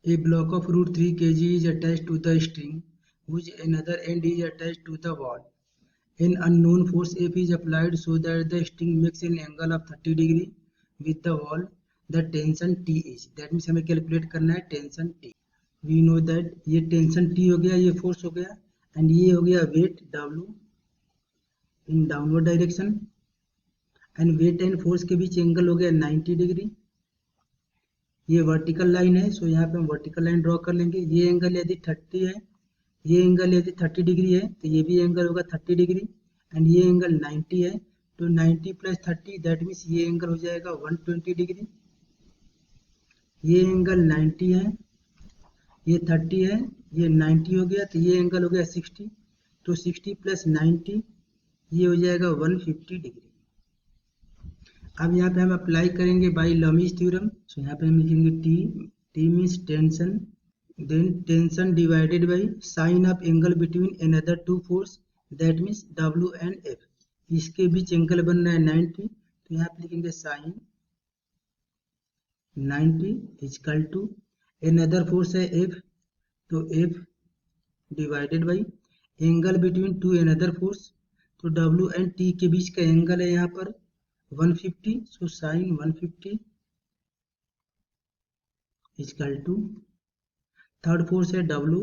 A block of root 3 kg is attached to the string, whose another end is attached to the wall. An unknown force F is applied so that the string makes an angle of 30 degree with the wall. The tension T is. That means हमें calculate करना है tension T. We know that ये tension T हो गया, ये force हो गया, and ये हो गया weight W in downward direction, and weight and force के बीच एंगल हो गया 90 डिग्री. ये वर्टिकल लाइन है, सो यहाँ पे हम वर्टिकल लाइन ड्रॉ कर लेंगे. ये एंगल यदि 30 है, ये एंगल यदि 30 डिग्री है, तो ये भी एंगल होगा 30 डिग्री, एंड ये एंगल 90 है, तो 90 प्लस 30 दैट मीन्स ये एंगल हो जाएगा 120 डिग्री. ये एंगल 90 है, ये 30 है, ये 90 हो गया, तो ये एंगल हो गया 60, तो 60 प्लस 90 ये हो जाएगा 150 डिग्री. अब यहाँ पे हम अप्लाई करेंगे बाई लमीज थ्योरम. सो यहाँ पे हम लिखेंगे T means tension, then tension divided by sine of angle between another two force that means W and F. इसके बीच एंगल बन रहा है 90, तो यहाँ पे लिखेंगे sine 90 is equal to another force है F, तो F divided by angle between two another force, तो W एंड T के बीच का एंगल है यहाँ पर 150, so sine 150 is equal to third force है W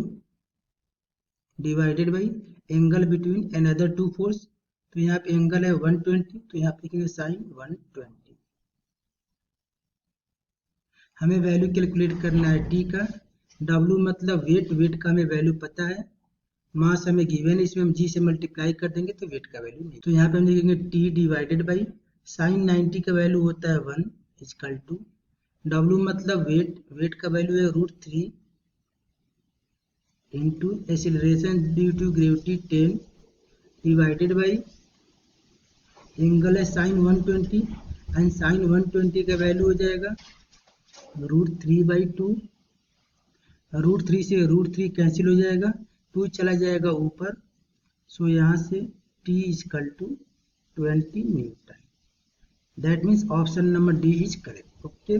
divided by angle between another two force, तो यहाँ पे एंगल है 120, तो यहाँ पे लिखेंगे साइन 120. हमें वैल्यू कैलकुलेट करना है T का. W मतलब वेट का हमें वैल्यू पता है, मास हमें गिवन है, इसमें हम G से मल्टीप्लाई कर देंगे तो वेट का वैल्यू नहीं. तो यहाँ पे हम लिखेंगे T डिवाइडेड बाई साइन 90 का वैल्यू होता है 1 इजकल टू W मतलब वेट का वैल्यू है √3 into acceleration due to gravity 10 divided by angle है साइन 120, एंड साइन 120 का वैल्यू हो जाएगा √3/2. √3 से √3 कैंसिल हो जाएगा, 2 चला जाएगा ऊपर, सो यहाँ से T is equal to 20 newton. That means option number D is correct. Okay.